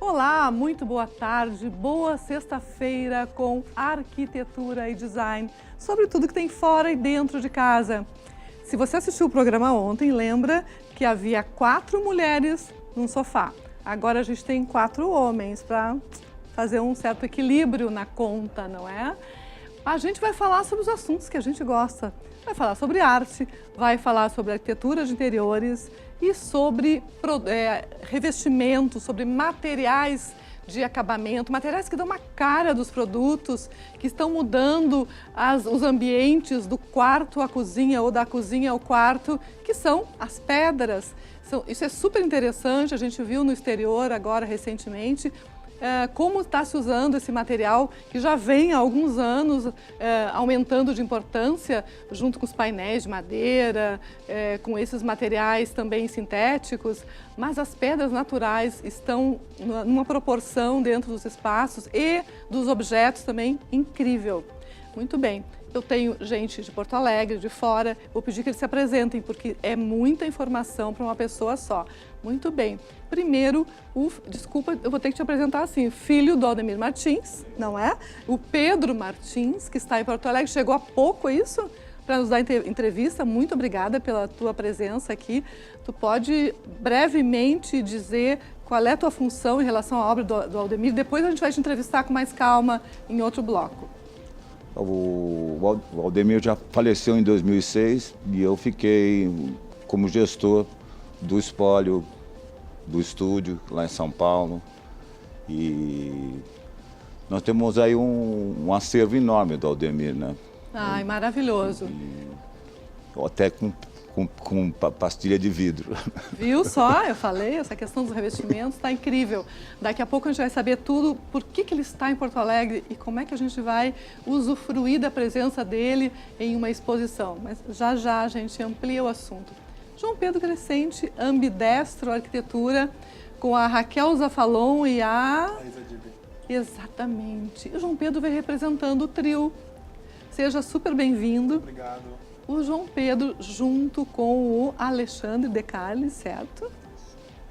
Olá, muito boa tarde, boa sexta-feira com arquitetura e design, sobre tudo que tem fora e dentro de casa. Se você assistiu o programa ontem, lembra que havia 4 mulheres num sofá. Agora a gente tem 4 homens para fazer um certo equilíbrio na conta, não é? A gente vai falar sobre os assuntos que a gente gosta. Vai falar sobre arte, vai falar sobre arquitetura de interiores e sobre revestimento, sobre materiais de acabamento, materiais que dão uma cara dos produtos, que estão mudando os ambientes do quarto à cozinha ou da cozinha ao quarto, que são as pedras. Isso é super interessante, a gente viu no exterior agora recentemente, como está se usando esse material que já vem há alguns anos aumentando de importância junto com os painéis de madeira, com esses materiais também sintéticos, mas as pedras naturais estão numa proporção dentro dos espaços e dos objetos também incrível. Muito bem. Eu tenho gente de Porto Alegre, de fora, vou pedir que eles se apresentem, porque é muita informação para uma pessoa só. Muito bem. Primeiro, desculpa, eu vou ter que te apresentar assim, filho do Aldemir Martins, não é? O Pedro Martins, que está em Porto Alegre, chegou há pouco, é isso? Para nos dar entrevista. Muito obrigada pela tua presença aqui. Tu pode brevemente dizer qual é a tua função em relação à obra do Aldemir? Depois a gente vai te entrevistar com mais calma em outro bloco. O Aldemir já faleceu em 2006 e eu fiquei como gestor do espólio do estúdio lá em São Paulo. E nós temos aí um acervo enorme do Aldemir, né? Ai, maravilhoso. Até com pastilha de vidro. Viu só? Eu falei, essa questão dos revestimentos está incrível. Daqui a pouco a gente vai saber tudo, por que ele está em Porto Alegre e como é que a gente vai usufruir da presença dele em uma exposição. Mas já já a gente amplia o assunto. João Pedro Crescente, ambidestro arquitetura, com a Raquel Zafalon e a... Exatamente. O João Pedro vem representando o trio. Seja super bem-vindo. Obrigado. O João Pedro, junto com o Alexandre Decali, certo?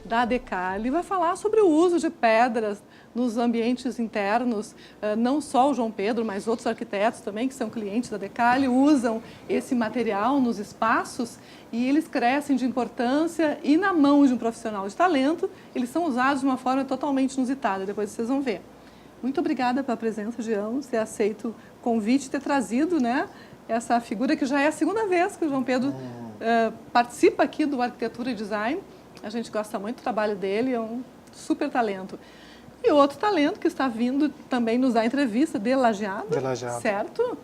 Da Decali, vai falar sobre o uso de pedras nos ambientes internos. Não só o João Pedro, mas outros arquitetos também, que são clientes da Decali, usam esse material nos espaços e eles crescem de importância e na mão de um profissional de talento, eles são usados de uma forma totalmente inusitada. Depois vocês vão ver. Muito obrigada pela presença de ambos, ter aceito o convite, ter trazido, né? Essa figura que já é a segunda vez que o João Pedro participa aqui do Arquitetura e Design. A gente gosta muito do trabalho dele, é um super talento. E outro talento que está vindo também nos dar entrevista, de Lajeado, certo?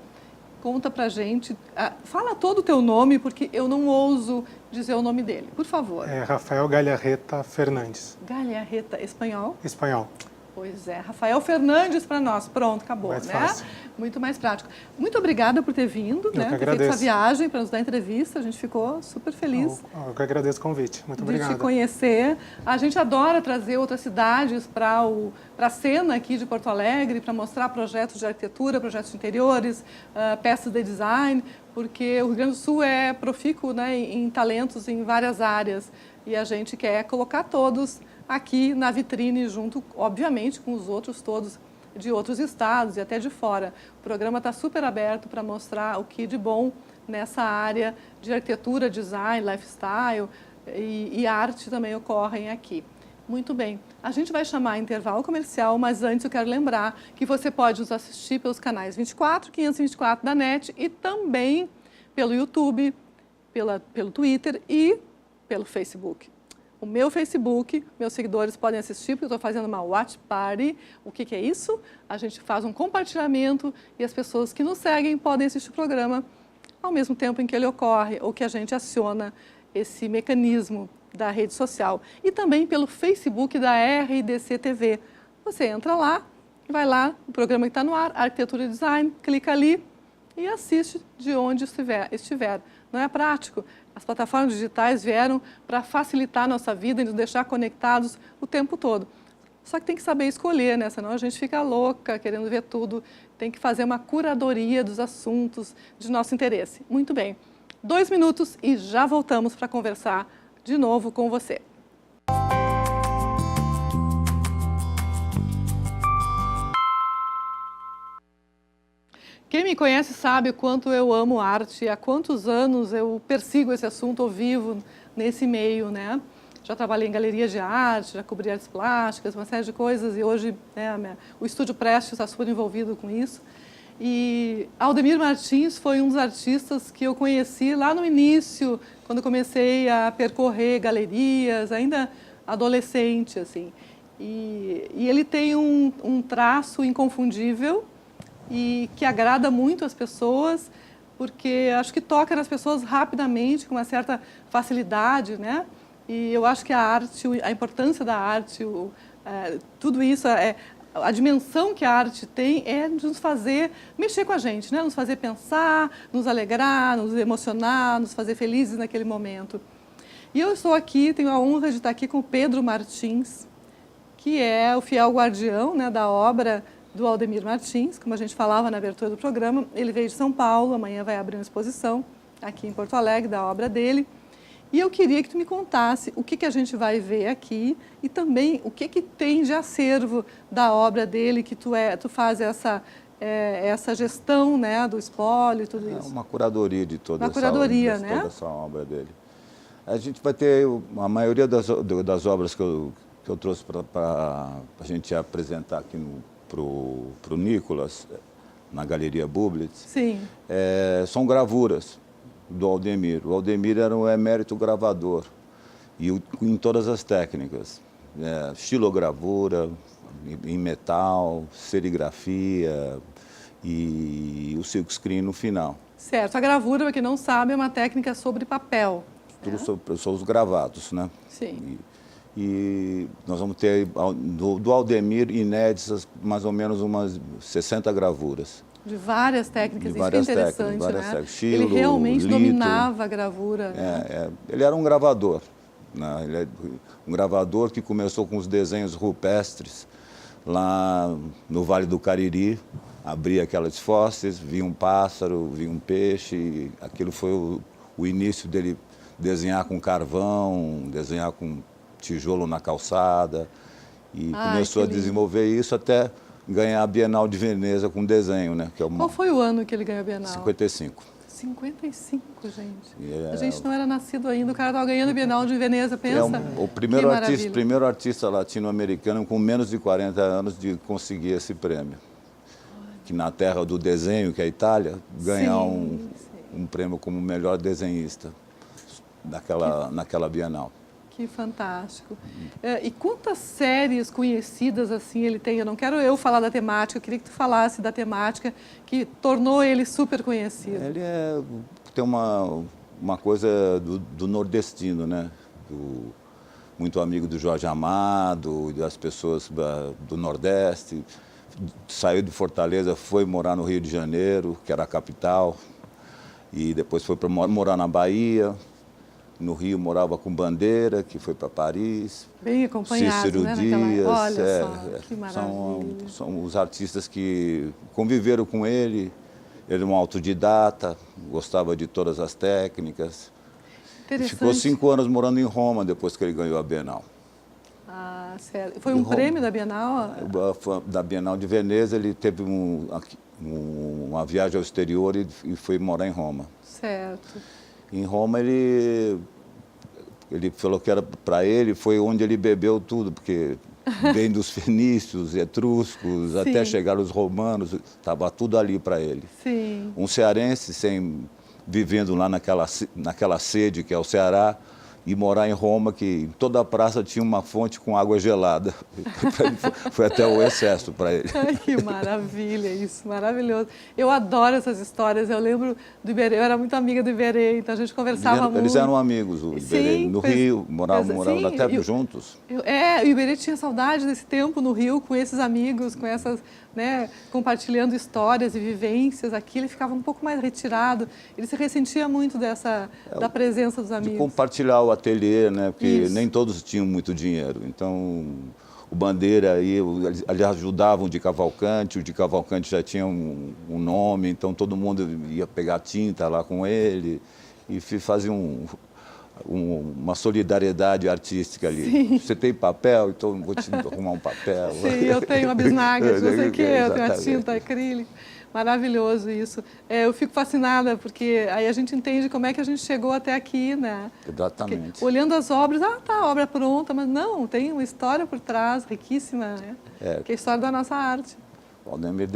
Conta pra gente, fala todo o teu nome, porque eu não ouso dizer o nome dele, por favor. É Rafael Galharreta Fernandes. Galharreta, espanhol? Espanhol. Pois é, Rafael Fernandes para nós. Pronto, acabou, mais né? Fácil. Muito mais prático. Muito obrigada por ter vindo, né? Ter feito essa viagem para nos dar entrevista. A gente ficou super feliz. Eu que agradeço o convite. Muito obrigado. De te conhecer. A gente adora trazer outras cidades para a cena aqui de Porto Alegre, para mostrar projetos de arquitetura, projetos de interiores, peças de design, porque o Rio Grande do Sul é profícuo, né, em talentos em várias áreas. E a gente quer colocar todos aqui na vitrine, junto, obviamente, com os outros todos de outros estados e até de fora. O programa está super aberto para mostrar o que de bom nessa área de arquitetura, design, lifestyle e arte também ocorrem aqui. Muito bem, a gente vai chamar intervalo comercial, mas antes eu quero lembrar que você pode nos assistir pelos canais 24, 524 da NET e também pelo YouTube, pelo Twitter e pelo Facebook. O meu Facebook, meus seguidores podem assistir, porque eu estou fazendo uma watch party. O que é isso? A gente faz um compartilhamento e as pessoas que nos seguem podem assistir o programa ao mesmo tempo em que ele ocorre, ou que a gente aciona esse mecanismo da rede social. E também pelo Facebook da RDC TV. Você entra lá, vai lá, o programa que está no ar, Arquitetura e Design, clica ali e assiste de onde estiver. Não é prático? As plataformas digitais vieram para facilitar a nossa vida e nos deixar conectados o tempo todo. Só que tem que saber escolher, né? Senão a gente fica louca querendo ver tudo. Tem que fazer uma curadoria dos assuntos de nosso interesse. Muito bem. 2 minutos e já voltamos para conversar de novo com você. me conhece sabe o quanto eu amo arte, há quantos anos eu persigo esse assunto, ou vivo nesse meio, né? Já trabalhei em galerias de arte, já cobri artes plásticas, uma série de coisas, e hoje, né, o Estúdio Prestes está super envolvido com isso. E Aldemir Martins foi um dos artistas que eu conheci lá no início, quando comecei a percorrer galerias, ainda adolescente, assim. E ele tem um traço inconfundível e que agrada muito as pessoas, porque acho que toca nas pessoas rapidamente, com uma certa facilidade, né? E eu acho que a arte, a importância da arte, tudo isso, a dimensão que a arte tem é de nos fazer mexer com a gente, né? Nos fazer pensar, nos alegrar, nos emocionar, nos fazer felizes naquele momento. E eu estou aqui, tenho a honra de estar aqui com o Pedro Martins, que é o fiel guardião, né, da obra do Aldemir Martins, como a gente falava na abertura do programa. Ele veio de São Paulo, amanhã vai abrir uma exposição aqui em Porto Alegre da obra dele. E eu queria que tu me contasse o que a gente vai ver aqui e também o que tem de acervo da obra dele, que tu faz essa gestão, né, do espólio e tudo isso. É uma curadoria de toda, toda essa obra dele. A gente vai ter a maioria das obras que eu trouxe para a gente apresentar aqui para o Nicolas, na Galeria Bublitz. Sim. São gravuras do Aldemir. O Aldemir era um emérito gravador, e em todas as técnicas. Estilogravura, em metal, serigrafia e o silkscreen no final. Certo. A gravura, para quem não sabe, é uma técnica sobre papel. Tudo são os gravados, né? Sim. E nós vamos ter, do Aldemir, inéditas, mais ou menos umas 60 gravuras. De várias técnicas, isso é interessante, várias né? técnicas. Estilo, ele realmente lito, dominava a gravura. Né? Ele era um gravador, né? Ele é um gravador que começou com os desenhos rupestres lá no Vale do Cariri. Abria aquelas fósseis, via um pássaro, via um peixe. E aquilo foi o início dele desenhar com carvão, desenhar com tijolo na calçada. E começou a desenvolver isso até ganhar a Bienal de Veneza com desenho, né? Que é Qual foi o ano que ele ganhou a Bienal? 55. 55, gente. A gente não era nascido ainda, o cara estava ganhando a Bienal de Veneza, pensa? O primeiro artista latino-americano com menos de 40 anos de conseguir esse prêmio. Que na terra do desenho, que é a Itália, ganhar um prêmio como melhor desenhista naquela Bienal. Que fantástico. E quantas séries conhecidas assim ele tem? Eu não quero eu falar da temática, eu queria que tu falasse da temática que tornou ele super conhecido. Ele tem uma coisa do nordestino, né? Muito amigo do Jorge Amado, das pessoas do Nordeste. Saiu de Fortaleza, foi morar no Rio de Janeiro, que era a capital, e depois foi para morar na Bahia. No Rio morava com Bandeira, que foi para Paris. Bem acompanhado, Cícero né? Dias. Olha só, que maravilha. São os artistas que conviveram com ele. Ele é um autodidata, gostava de todas as técnicas. Interessante. Ficou 5 anos morando em Roma depois que ele ganhou a Bienal. Ah, sério. Foi um prêmio da Bienal? Da Bienal de Veneza, ele teve uma viagem ao exterior e foi morar em Roma. Certo. Em Roma, ele falou que era para ele, foi onde ele bebeu tudo, porque vem dos fenícios, etruscos, até chegar os romanos, estava tudo ali para ele. Sim. Um cearense, vivendo lá naquela sede que é o Ceará, e morar em Roma, que em toda a praça tinha uma fonte com água gelada. Foi até o excesso para ele. Ai, que maravilha isso, maravilhoso. Eu adoro essas histórias. Eu lembro do Iberê, eu era muito amiga do Iberê, então a gente conversava muito. Eles eram amigos, o Iberê, no Rio, moravam até juntos. O Iberê tinha saudade desse tempo no Rio, com esses amigos, com essas, né, compartilhando histórias e vivências. Aqui ele ficava um pouco mais retirado, ele se ressentia muito da presença dos amigos. De compartilhar o ateliê, né, porque nem todos tinham muito dinheiro. Então, o Bandeira, eles ajudavam o de Cavalcante, já tinha um nome, então todo mundo ia pegar tinta lá com ele e fazia uma solidariedade artística ali. Sim. Você tem papel, então vou te arrumar um papel. Sim, eu tenho uma bisnaga, não sei o quê, eu tenho a tinta acrílica. Maravilhoso isso. Eu fico fascinada, porque aí a gente entende como é que a gente chegou até aqui, né? Exatamente. Porque, olhando as obras, tá, a obra é pronta, mas não, tem uma história por trás, riquíssima, né? Que é a história da nossa arte. O Aldemir,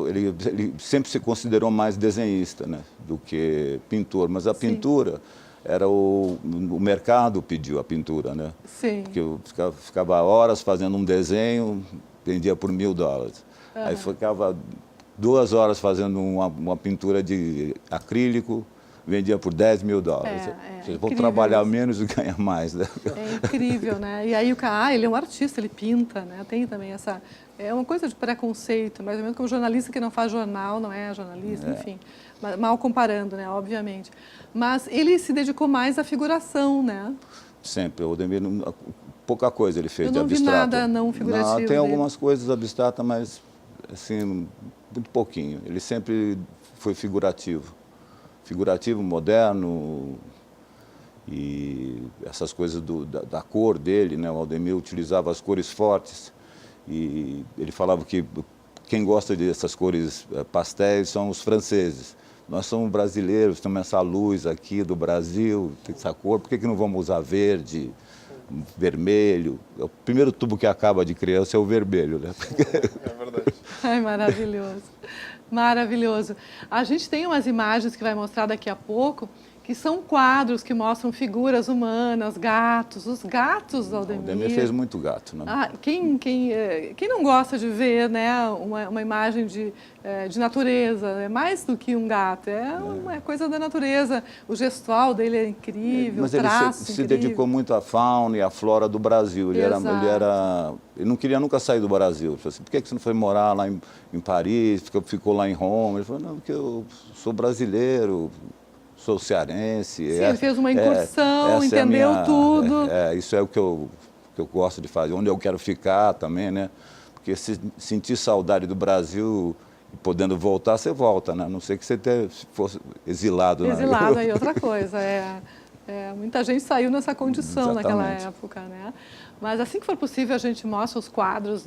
ele sempre se considerou mais desenhista, né, do que pintor, mas a pintura era o mercado pediu a pintura, né? Sim. Porque eu ficava horas fazendo um desenho, vendia por $1000. Aí ficava 2 horas fazendo uma pintura de acrílico, vendia por $10 mil. Vocês vão trabalhar isso. menos e ganhar mais, né? É incrível, né? E aí o cara, ele é um artista, ele pinta, né? Tem também essa... É uma coisa de preconceito, mais ou menos como jornalista que não faz jornal, não é jornalista, enfim. Mal comparando, né? Obviamente. Mas ele se dedicou mais à figuração, né? Sempre. O Aldemir, pouca coisa ele fez Eu de não vi abstrato. nada não figurativo Não, tem dele. algumas coisas abstratas, mas, assim, muito pouquinho. Ele sempre foi figurativo. Figurativo, moderno, e essas coisas da cor dele, né? O Aldemir utilizava as cores fortes e ele falava que quem gosta dessas cores pastéis são os franceses. Nós somos brasileiros, temos essa luz aqui do Brasil, tem essa cor, por que não vamos usar verde, vermelho? O primeiro tubo que acaba de criança é o vermelho, né? É verdade. Ai, maravilhoso. Maravilhoso. A gente tem umas imagens que vai mostrar daqui a pouco, que são quadros que mostram figuras humanas, gatos, os gatos do Aldemir. O Aldemir fez muito gato, né? Quem não gosta de ver, né, uma imagem de natureza, é mais do que um gato, é uma coisa da natureza. O gestual dele é incrível, mas o traço ele se incrível. dedicou muito à fauna e à flora do Brasil. Ele não queria nunca sair do Brasil. Ele falou assim, por que você não foi morar lá em Paris, ficou lá em Roma? Ele falou, não, porque eu sou brasileiro, sou cearense. Sim, ele fez uma incursão, entendeu tudo. Isso é o que eu gosto de fazer, onde eu quero ficar também, né? Porque se sentir saudade do Brasil, podendo voltar, você volta, né? A não ser que você fosse exilado. Exilado aí, outra coisa. Muita gente saiu nessa condição naquela época, né? Mas assim que for possível, a gente mostra os quadros,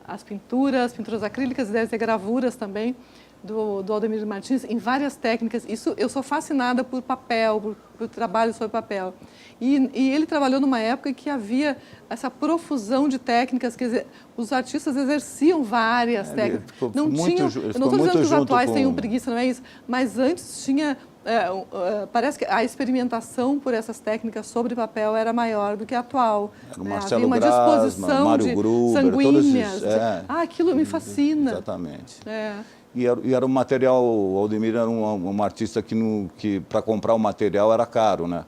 as pinturas acrílicas, deve ter gravuras também, do Aldemir Martins, em várias técnicas. Eu sou fascinada por papel, por trabalho sobre papel. E ele trabalhou numa época em que havia essa profusão de técnicas, quer dizer, os artistas exerciam várias técnicas. Não estou dizendo que os atuais tenham preguiça, não é isso, mas antes tinha... parece que a experimentação por essas técnicas sobre papel era maior do que a atual. Era o Marcelo Havia uma Grasma, disposição Mário Gruber, sanguíneas. Todos esses, aquilo me fascina. Exatamente. E era um material, o Aldemir era um artista que para comprar o material era caro, né?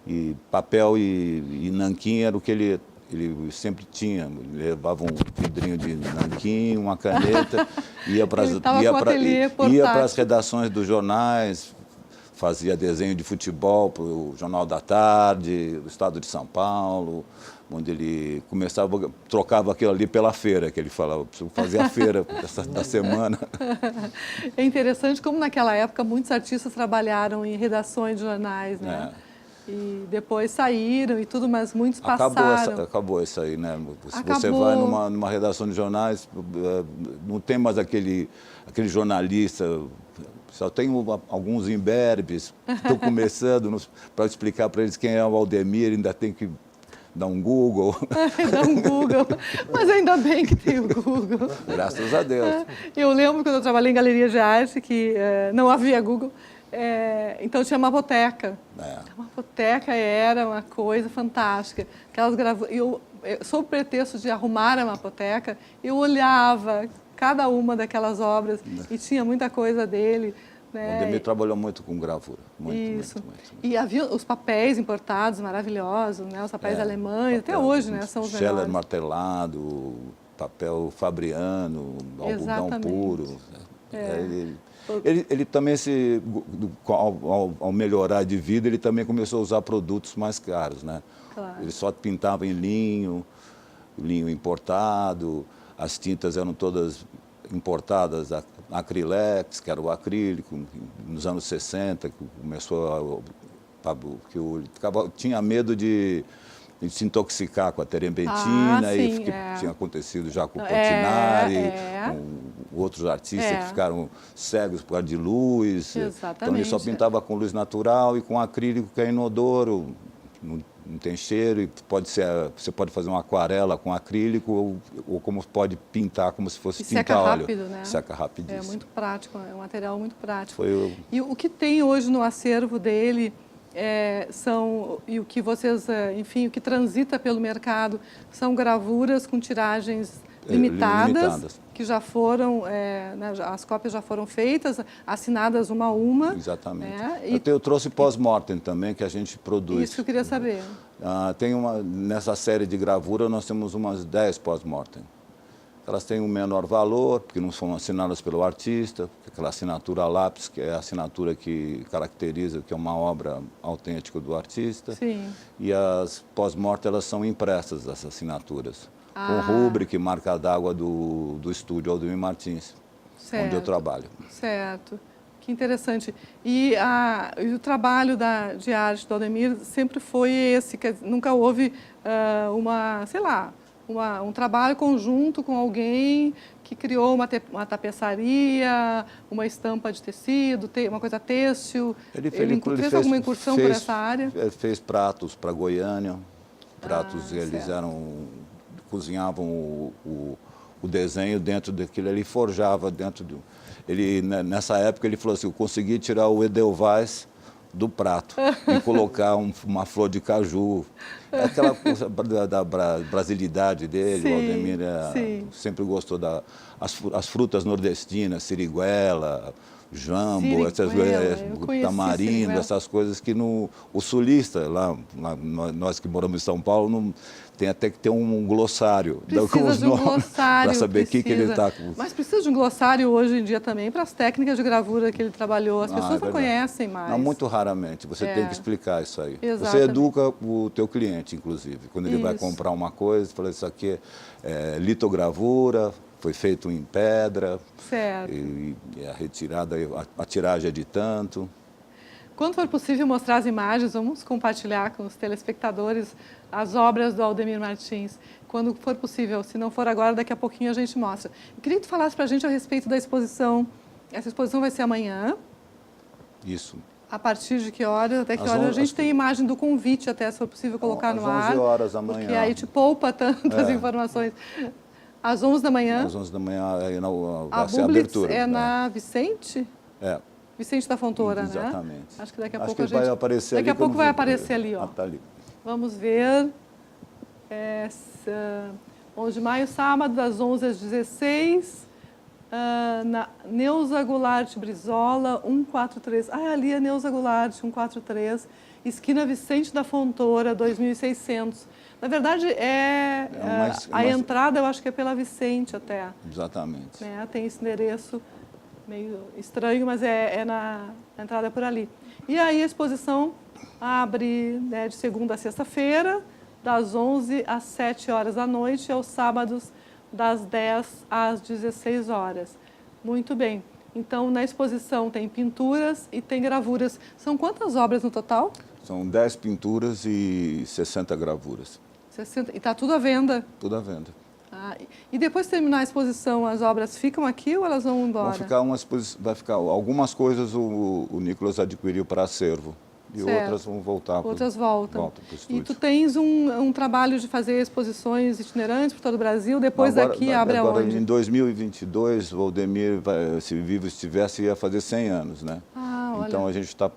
E papel e nanquim era o que ele sempre tinha. Ele levava um vidrinho de nanquim, uma caneta, ia para as redações dos jornais, fazia desenho de futebol para o Jornal da Tarde, do Estado de São Paulo, onde ele trocava aquilo ali pela feira, que ele falava, preciso fazer a feira da semana. É interessante como naquela época muitos artistas trabalharam em redações de jornais, né? E depois saíram e tudo, mas muitos passaram. Acabou isso aí, né? Se você vai numa redação de jornais, não tem mais aquele jornalista. Só tem alguns imberbes que estão começando para explicar para eles quem é o Aldemir, ainda tem que dar um Google. Dar um Google, mas ainda bem que tem o Google. Graças a Deus. Eu lembro quando eu trabalhei em galeria de arte que não havia Google, então tinha uma mapoteca. A mapoteca era uma coisa fantástica. Sob o pretexto de arrumar a mapoteca, eu olhava cada uma daquelas obras e tinha muita coisa dele. O Aldemir trabalhou muito com gravura, muito. E havia os papéis importados maravilhosos, né? Os papéis alemães, até hoje, né? São os melhores. Scheller martelado, papel fabriano, algodão puro. Ele também, ao melhorar de vida, ele também começou a usar produtos mais caros, né? Claro. Ele só pintava em linho importado, as tintas eram todas importadas, Acrylex, que era o acrílico, nos anos 60, que começou tinha medo de se intoxicar com a terebentina, tinha acontecido já com o Portinari, outros artistas É. que ficaram cegos por causa de luz. Exatamente. Então ele só pintava com luz natural e com acrílico que é inodoro, não tem cheiro, e você pode fazer uma aquarela com acrílico ou como pode pintar como se fosse E pintar seca óleo. rápido, né? Seca rapidíssimo. É muito prático, é um material muito prático. Foi E o que tem hoje no acervo dele e o que vocês, enfim, o que transita pelo mercado são gravuras com tiragens limitadas, que já foram, né, as cópias já foram feitas, assinadas uma a uma. Exatamente. E Eu trouxe pós-mortem também, que a gente produz. isso que eu queria saber. Nessa série de gravura nós temos umas 10 pós-mortem. Elas têm um menor valor, porque não são assinadas pelo artista, aquela assinatura a lápis, que é a assinatura que caracteriza que é uma obra autêntica do artista. Sim. E as pós-mortem, elas são impressas, essas assinaturas, com rúbrica e marca d'água do estúdio Aldemir Martins, Certo. onde eu trabalho. Certo. Que interessante. E o trabalho de arte do Aldemir sempre foi esse, que nunca houve um trabalho conjunto com alguém que criou uma tapeçaria, uma estampa de tecido, uma coisa têxtil. Ele fez alguma incursão por essa área? Ele fez pratos para Goiânia. Pratos, eles cozinhavam o desenho dentro daquilo, ele forjava dentro do... Nessa época ele falou assim, eu consegui tirar o Edelweiss do prato e colocar uma flor de caju. É aquela coisa da brasilidade dele. Sim, o Aldemir sempre gostou das frutas nordestinas, siriguela, jambo, tamarindo, essas coisas que o sulista, nós que moramos em São Paulo, tem até que ter um glossário. Precisa de um glossário. Para saber o que ele está com. Mas precisa de um glossário hoje em dia também para as técnicas de gravura que ele trabalhou. As pessoas não conhecem mais. Não, muito raramente. Você tem que explicar isso aí. Exatamente. Você educa o teu cliente, inclusive. Quando ele vai comprar uma coisa, fala, isso aqui é litogravura, foi feito em pedra. Certo. E a retirada, a tiragem é de tanto. Quando for possível mostrar as imagens, vamos compartilhar com os telespectadores as obras do Aldemir Martins. Quando for possível, se não for agora, daqui a pouquinho a gente mostra. Eu queria que tu falasse para a gente a respeito da exposição. Essa exposição vai ser amanhã. Isso. A partir de que horas? Até que horas? A gente tem imagem do convite até, se for possível colocar no ar. Às 11 horas amanhã. Porque aí te poupa tantas informações. Às 11 da manhã. Às 11 da manhã vai ser a abertura. É na Vicente? É. Vicente da Fontoura, né? Exatamente. Acho que daqui a pouco a gente... vai aparecer daqui ali. a pouco vai aparecer ali, ó. Tá ali. Vamos ver. 11 de maio, sábado, das 11 às 16. Na Neuza Goulart Brizola, 143. Ali é Neuza Goulart, 143. Esquina Vicente da Fontoura, 2600. Na verdade, a entrada eu acho que é pela Vicente até. Exatamente. Né? Tem esse endereço meio estranho, mas a entrada é por ali. E aí a exposição abre, né, de segunda a sexta-feira, das 11 às 7 horas da noite, e aos sábados, das 10 às 16 horas. Muito bem. Então, na exposição tem pinturas e tem gravuras. São quantas obras no total? São 10 pinturas e 60 gravuras. 60. E está tudo à venda? Tudo à venda. E depois de terminar a exposição, as obras ficam aqui ou elas vão embora? Vai ficar algumas coisas o Nicolas adquiriu para acervo e outras vão voltar. Outras voltam. Voltam para o estúdio. E tu tens um trabalho de fazer exposições itinerantes por todo o Brasil, depois daqui abre aonde? Em 2022, o Aldemir, se vivo estivesse, ia fazer 100 anos, né? Olha. Então a gente está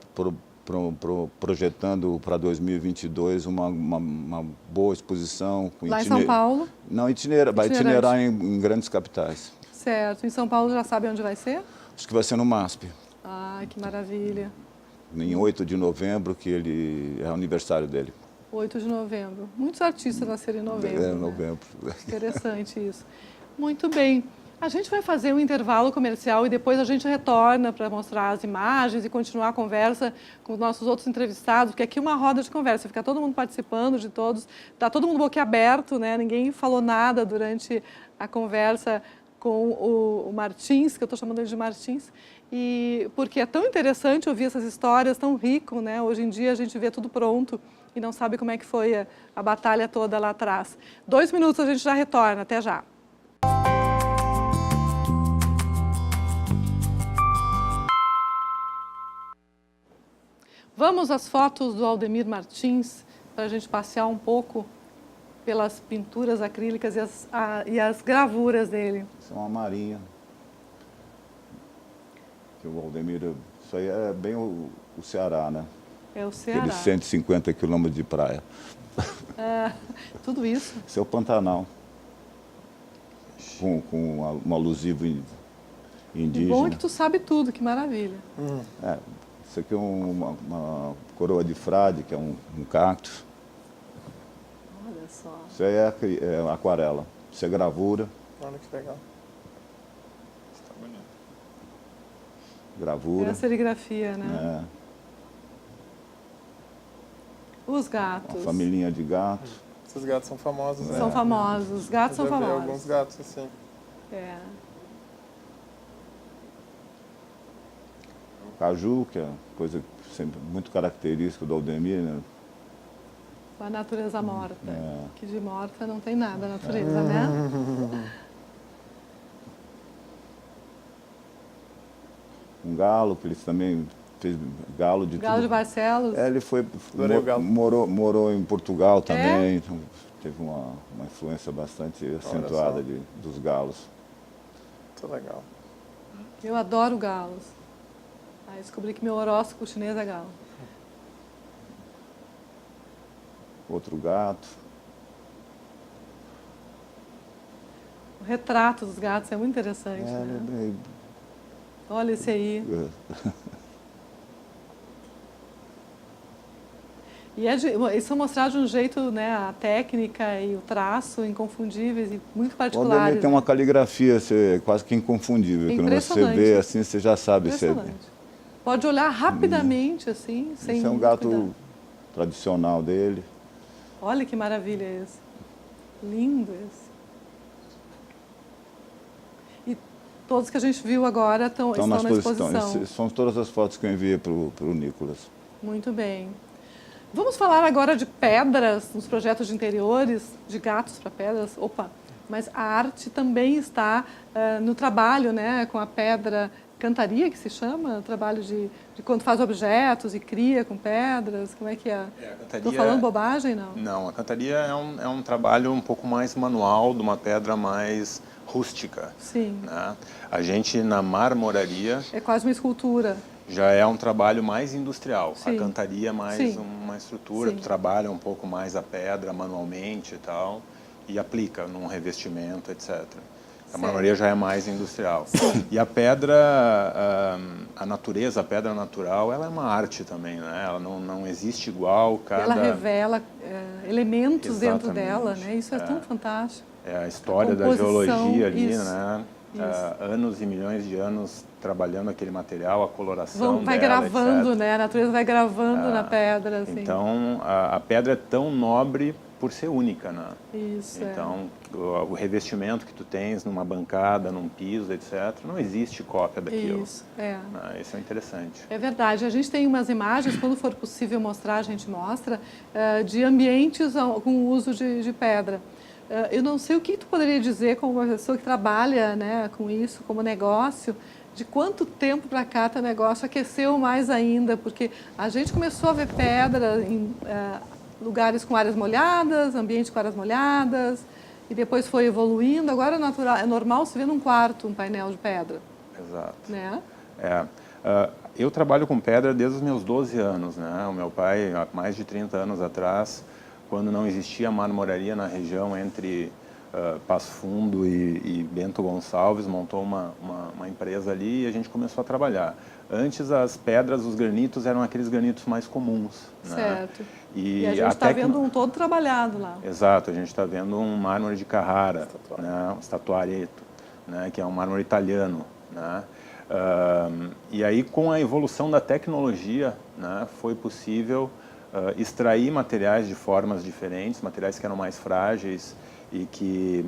projetando para 2022 uma boa exposição. Lá em São Paulo? Não, vai itinerar em grandes capitais. Certo. Em São Paulo já sabe onde vai ser? Acho que vai ser no MASP. Que maravilha. Em 8 de novembro, que é o aniversário dele. 8 de novembro. Muitos artistas nasceram em novembro. Em novembro. Né? Interessante isso. Muito bem. A gente vai fazer um intervalo comercial e depois a gente retorna para mostrar as imagens e continuar a conversa com os nossos outros entrevistados, porque aqui é uma roda de conversa, fica todo mundo participando de todos, está todo mundo boquiaberto, né? Ninguém falou nada durante a conversa com o Martins, que eu estou chamando ele de Martins, e porque é tão interessante ouvir essas histórias, tão rico, né? Hoje em dia a gente vê tudo pronto e não sabe como é que foi a batalha toda lá atrás. 2 minutos a gente já retorna, até já. Vamos às fotos do Aldemir Martins, para a gente passear um pouco pelas pinturas acrílicas e as gravuras dele. Isso é uma marinha. Que o Aldemir, isso aí é bem o Ceará, né? É o Ceará. Aqueles 150 quilômetros de praia. Tudo isso. Isso é o Pantanal. Com um alusivo indígena. Que bom que tu sabe tudo, que maravilha. Isso aqui é uma coroa de frade, que é um cactus. Olha só. Isso aí é aquarela. Isso é gravura. Olha que legal. Está bonito. Gravura. É a serigrafia, né? Uma Os gatos. familhinha de gatos. Esses gatos são famosos, né? São famosos. Os gatos são Eu já vi famosos. alguns gatos assim. É. Caju, que é coisa sempre muito característica do Aldemir, né? A natureza morta. É. Que de morta não tem nada a natureza, né? Um galo, que eles também fez galo de Galo de tudo. Barcelos. Ele foi Adorei o galo. morou em Portugal também, então teve uma influência bastante acentuada dos galos. Muito legal. Eu adoro galos. Aí descobri que meu horóscopo chinês é galo. Outro gato. O retrato dos gatos é muito interessante, né? Bem, Olha esse aí. Isso é mostrar de um jeito, né, a técnica e o traço inconfundíveis e muito o particulares. Aldemir tem uma caligrafia quase que inconfundível. Quando você Impressionante. vê assim, você já sabe se é... Impressionante. Pode olhar rapidamente, assim, sem Esse é um muito gato cuidado. tradicional dele. Olha que maravilha esse. Lindo esse. E todos que a gente viu agora estão na exposição. Essas são todas as fotos que eu enviei para o Nicolas. Muito bem. Vamos falar agora de pedras nos projetos de interiores, de gatos para pedras. Opa, mas a arte também está no trabalho, né, com a pedra cantaria, que se chama, o trabalho de quando faz objetos e cria com pedras, como é que é? Estou falando bobagem, não? Não, a cantaria é um trabalho um pouco mais manual, de uma pedra mais rústica. Sim. Né? A gente, na marmoraria, É quase uma escultura. já é um trabalho mais industrial. Sim. A cantaria é mais Sim. uma estrutura, Sim. tu trabalha um pouco mais a pedra manualmente e tal, e aplica num revestimento, etc. A marmoraria já é mais industrial. E a pedra, a natureza, a pedra natural, ela é uma arte também, né? Ela não existe igual, Ela revela elementos dentro Exatamente. dela, né? Isso é tão fantástico. É a história da composição, geologia ali, isso, né? isso. Anos e milhões de anos trabalhando aquele material, a coloração Vai dela, gravando, etc. né? A natureza vai gravando na pedra, assim. Então, a pedra é tão nobre por ser única, né? Isso, então, o revestimento que tu tens numa bancada, num piso, etc., não existe cópia daquilo. Isso, é. Isso é interessante. É verdade. A gente tem umas imagens, quando for possível mostrar, a gente mostra, de ambientes com uso de pedra. Eu não sei o que tu poderia dizer como uma pessoa que trabalha, né, com isso, como negócio, de quanto tempo para cá teu negócio aqueceu mais ainda, porque a gente começou a ver pedra em lugares com áreas molhadas, ambientes com áreas molhadas, e depois foi evoluindo. Agora é normal se ver num quarto um painel de pedra. Exato. Né? Eu trabalho com pedra desde os meus 12 anos, né? O meu pai, há mais de 30 anos atrás, quando não existia marmoraria na região entre Passo Fundo e Bento Gonçalves, montou uma empresa ali e a gente começou a trabalhar. Antes, as pedras, os granitos, eram aqueles granitos mais comuns. Certo. Né? E a gente está vendo um todo trabalhado lá. Exato, a gente está vendo um mármore de Carrara, né? Um statuareto, né? Que é um mármore italiano. Né? E aí, com a evolução da tecnologia, né? Foi possível extrair materiais de formas diferentes, materiais que eram mais frágeis e que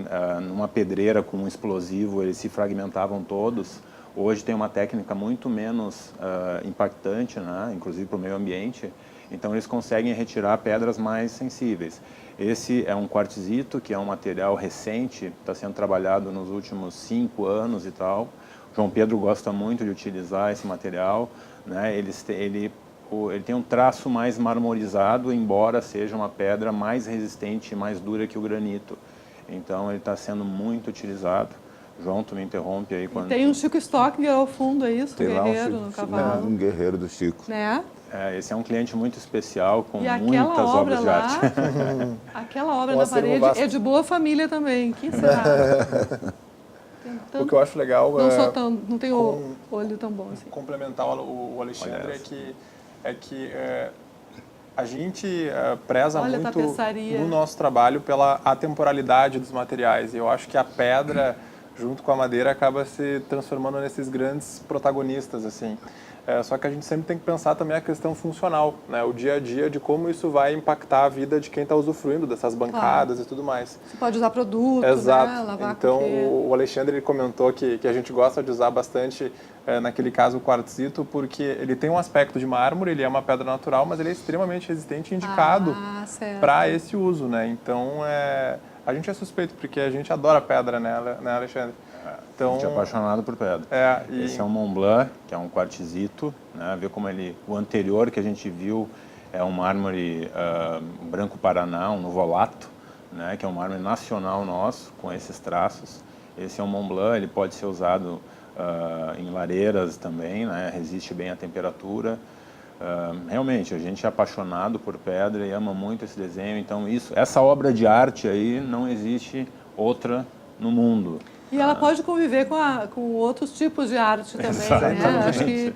numa pedreira com um explosivo eles se fragmentavam todos. Hoje tem uma técnica muito menos impactante, né? Inclusive para o meio ambiente, então eles conseguem retirar pedras mais sensíveis. Esse é um quartzito, que é um material recente, está sendo trabalhado nos últimos 5 anos e tal. João Pedro gosta muito de utilizar esse material, né? Ele ele tem um traço mais marmorizado, embora seja uma pedra mais resistente e mais dura que o granito. Então ele está sendo muito utilizado. João, tu me interrompe aí quando... Tem um Chico Stockinger ao fundo, é isso? Tem lá Guerreiro um no Chico, cavalo. um guerreiro do Chico. Né? Esse é um cliente muito especial, com E aquela muitas obra obras de lá, arte. aquela obra Um na acervo parede vasto. é de boa família também. Quem será? O que eu acho legal Não tem o olho tão bom assim. complementar o Alexandre Olha é que a gente preza Olha a muito tapeçaria. no nosso trabalho pela atemporalidade dos materiais. E eu acho que a pedra, junto com a madeira, acaba se transformando nesses grandes protagonistas, assim. Só que a gente sempre tem que pensar também a questão funcional, né? O dia a dia de como isso vai impactar a vida de quem está usufruindo dessas bancadas e tudo mais. Você pode usar produto, Exato. né? Lavar Então, com quê. o Alexandre ele comentou que a gente gosta de usar bastante, naquele caso, o quartzito, porque ele tem um aspecto de mármore, ele é uma pedra natural, mas ele é extremamente resistente e indicado para esse uso, né? Então, a gente é suspeito, porque a gente adora pedra, né, Alexandre? Então, A gente é apaixonado por pedra. Esse é um Mont Blanc, que é um quartzito, né? Vê como o anterior que a gente viu é um mármore branco Paraná, um Nuvolato, né? Que é um mármore nacional nosso, com esses traços. Esse é um Mont Blanc, ele pode ser usado em lareiras também, né? Resiste bem à temperatura. Realmente, a gente é apaixonado por pedra e ama muito esse desenho, então essa obra de arte aí não existe outra no mundo. E ela pode conviver com outros tipos de arte também, né? Acho que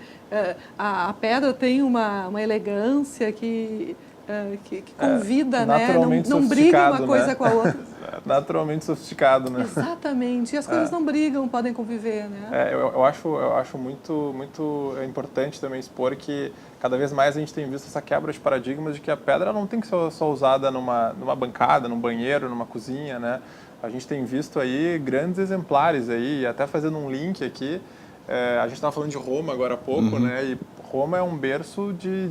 a pedra tem uma elegância que convida, né? Não briga uma coisa, né, com a outra. Naturalmente sofisticado, né? Exatamente. E as coisas não brigam, podem conviver, né? Eu acho muito importante também expor que cada vez mais a gente tem visto essa quebra de paradigmas de que a pedra não tem que ser só usada numa bancada, num banheiro, numa cozinha, né? A gente tem visto aí grandes exemplares aí, até fazendo um link aqui, a gente estava falando de Roma agora há pouco, né? E Roma é um berço de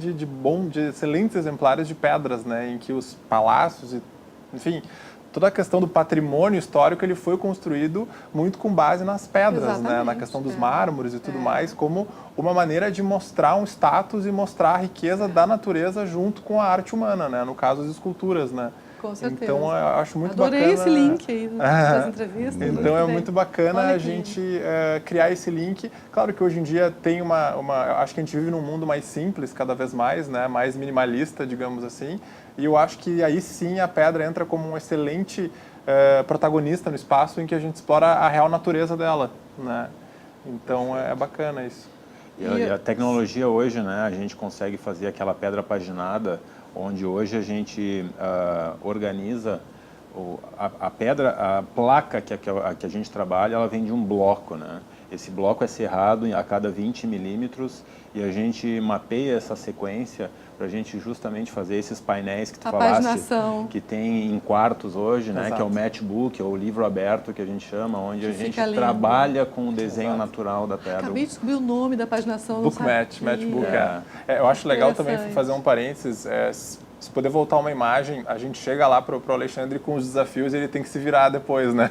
excelentes exemplares de pedras, né? Em que os palácios, enfim, toda a questão do patrimônio histórico ele foi construído muito com base nas pedras, né? Na questão dos mármores e tudo mais, como uma maneira de mostrar um status e mostrar a riqueza da natureza junto com a arte humana, né? No caso, as esculturas, né? Com certeza. Então, eu acho muito Adorei bacana... esse link aí das entrevistas. Então, é muito bacana a gente criar esse link. Claro que hoje em dia tem acho que a gente vive num mundo mais simples, cada vez mais, né? Mais minimalista, digamos assim. E eu acho que aí sim a pedra entra como um excelente protagonista no espaço em que a gente explora a real natureza dela, né? Então, é bacana isso. E a tecnologia hoje, né? A gente consegue fazer aquela pedra paginada, onde hoje a gente organiza a pedra, a placa que a gente trabalha, ela vem de um bloco, né? Esse bloco é serrado a cada 20 milímetros e a gente mapeia essa sequência para a gente justamente fazer esses painéis que tu falaste, que tem em quartos hoje, né? Que é o matchbook, é o livro aberto que a gente chama, onde a gente trabalha com o desenho natural da pedra. Acabei de descobrir o nome da paginação. Matchbook. Eu acho legal também fazer um parênteses. Se poder voltar uma imagem, a gente chega lá para o Alexandre com os desafios e ele tem que se virar depois, né?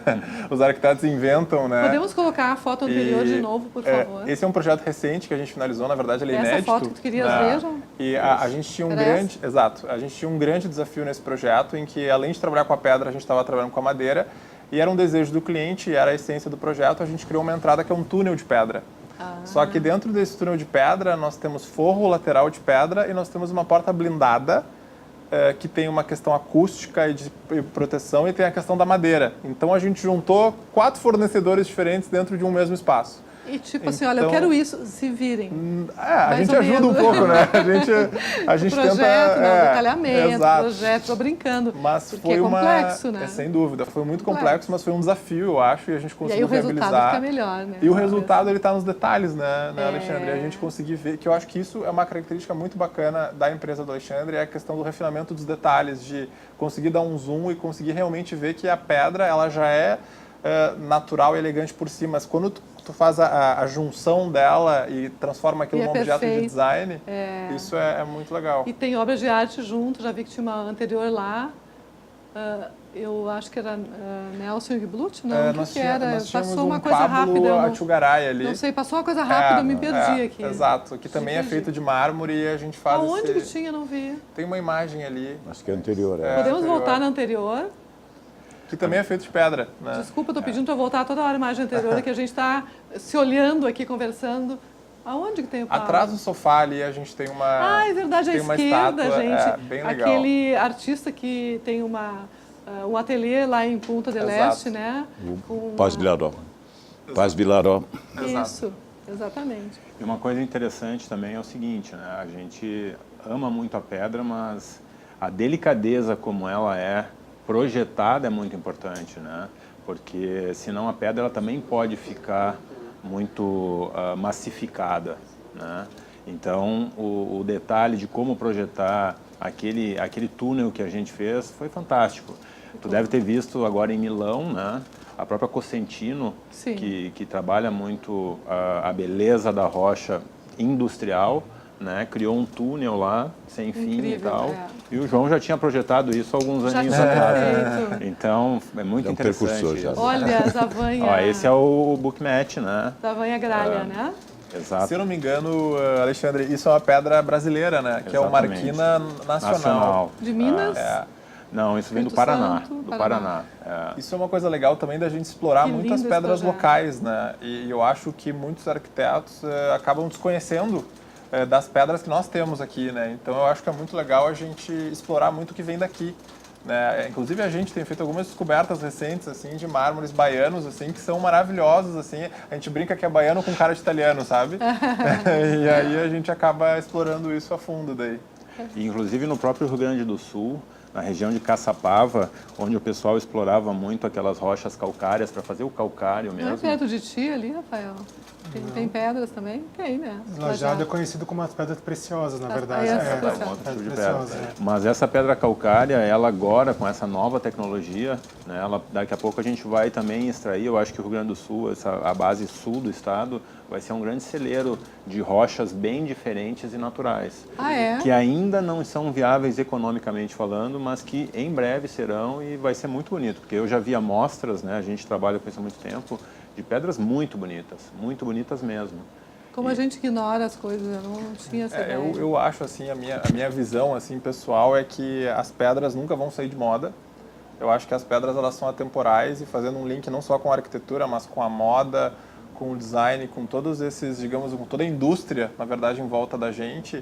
Os arquitetos inventam, né? Podemos colocar a foto anterior de novo, por favor? Esse é um projeto recente que a gente finalizou, na verdade ele é inédito. Essa foto que tu querias ver, João? E a gente tinha a gente tinha um grande desafio nesse projeto em que, além de trabalhar com a pedra, a gente estava trabalhando com a madeira e era um desejo do cliente, era a essência do projeto, a gente criou uma entrada que é um túnel de pedra. Só que dentro desse túnel de pedra, nós temos forro lateral de pedra e nós temos uma porta blindada que tem uma questão acústica e de proteção e tem a questão da madeira. Então a gente juntou 4 fornecedores diferentes dentro de um mesmo espaço. E tipo assim, olha, eu quero isso, se virem. A gente ajuda um pouco, né? A gente projeto, tenta... detalhamento, projeto, tô brincando. Mas foi complexo, né? Sem dúvida, foi muito complexo, mas foi um desafio, eu acho, e a gente conseguiu E viabilizar. aí o resultado fica melhor, né? E o resultado, ele está nos detalhes, né, Alexandre? A gente conseguir ver, que eu acho que isso é uma característica muito bacana da empresa do Alexandre, é a questão do refinamento dos detalhes, de conseguir dar um zoom e conseguir realmente ver que a pedra, ela já é natural e elegante por si, mas quando tu faz a junção dela e transforma aquilo num objeto de design, isso é muito legal. E tem obras de arte junto, já vi que tinha uma anterior lá. eu acho que era Nelson Blut, não? O que era? Nós Passou uma um coisa Pablo rápida. Atugaray ali. Não sei, passou uma coisa rápida, eu me perdi aqui. Exato, que também é feito de mármore e a gente faz Aonde que tinha? Não vi. Tem uma imagem ali. Acho que é anterior. Podemos voltar na anterior? Que também é feito de pedra, né? Desculpa, estou pedindo para voltar toda hora a imagem anterior, que a gente está se olhando aqui, conversando. Aonde que tem o Pablo? Atrás do sofá ali a gente tem uma... Ah, é verdade, à esquerda, estátua, gente. bem legal. Aquele artista que tem um ateliê lá em Punta del Este, né? Paz Vilaró. Paz Vilaró. Isso, exatamente. E uma coisa interessante também é o seguinte, né? A gente ama muito a pedra, mas a delicadeza como ela é projetada é muito importante, né? Porque senão a pedra ela também pode ficar muito massificada, né? Então o detalhe de como projetar aquele túnel que a gente fez foi fantástico. Tu deve ter visto agora em Milão, né? A própria Cosentino, que trabalha muito a beleza da rocha industrial, né? Criou um túnel lá, sem fim e tal. E o João já tinha projetado isso há alguns aninhos atrás. Então, é muito interessante. Olha, Zavanha... Ó, esse é o bookmatch, né? Zavanha Gralha, né? Exato. Se eu não me engano, Alexandre, isso é uma pedra brasileira, né? Que é o Marquina Nacional. De Minas? Não, isso vem do Paraná. Do Paraná. Isso é uma coisa legal também da gente explorar muitas pedras locais, né? E eu acho que muitos arquitetos acabam desconhecendo das pedras que nós temos aqui, né? Então eu acho que é muito legal a gente explorar muito o que vem daqui, né? Inclusive a gente tem feito algumas descobertas recentes assim de mármores baianos assim que são maravilhosos assim. A gente brinca que é baiano com cara de italiano, sabe? E aí a gente acaba explorando isso a fundo daí. E, inclusive no próprio Rio Grande do Sul, na região de Caçapava, onde o pessoal explorava muito aquelas rochas calcárias para fazer o calcário mesmo. Não é perto de ti ali, Rafael? Tem pedras também? Tem, né? Lajeado é conhecido como as pedras preciosas, na verdade. Um outro tipo de pedra. Mas essa pedra calcária, ela agora, com essa nova tecnologia, né, daqui a pouco a gente vai também extrair, eu acho que o Rio Grande do Sul, a base sul do estado, vai ser um grande celeiro de rochas bem diferentes e naturais. Que ainda não são viáveis economicamente falando, mas que em breve serão e vai ser muito bonito. Porque eu já vi amostras, né, a gente trabalha com isso há muito tempo, de pedras muito bonitas mesmo. Como a gente ignora as coisas, eu não tinha essa ideia. Eu acho assim, a minha visão assim pessoal é que as pedras nunca vão sair de moda. Eu acho que as pedras elas são atemporais e fazendo um link não só com a arquitetura, mas com a moda, com o design, com todos esses, digamos, com toda a indústria, na verdade, em volta da gente,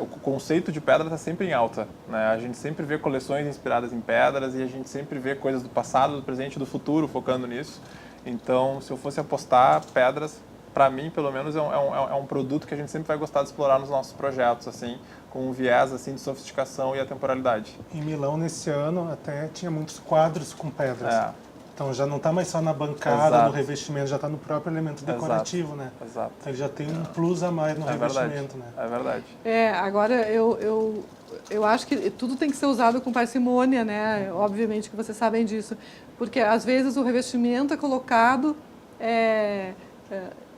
o conceito de pedra está sempre em alta, né? A gente sempre vê coleções inspiradas em pedras e a gente sempre vê coisas do passado, do presente e do futuro focando nisso. Então, se eu fosse apostar, pedras, para mim, pelo menos, é um produto que a gente sempre vai gostar de explorar nos nossos projetos, assim, com um viés assim, de sofisticação e atemporalidade. Em Milão, nesse ano, até tinha muitos quadros com pedras. Então, já não está mais só na bancada, no revestimento, já está no próprio elemento decorativo, né? Exato. Então, ele já tem um plus a mais no revestimento, né? É verdade. Agora eu acho que tudo tem que ser usado com parcimônia, né? Obviamente que vocês sabem disso. Porque, às vezes, o revestimento é colocado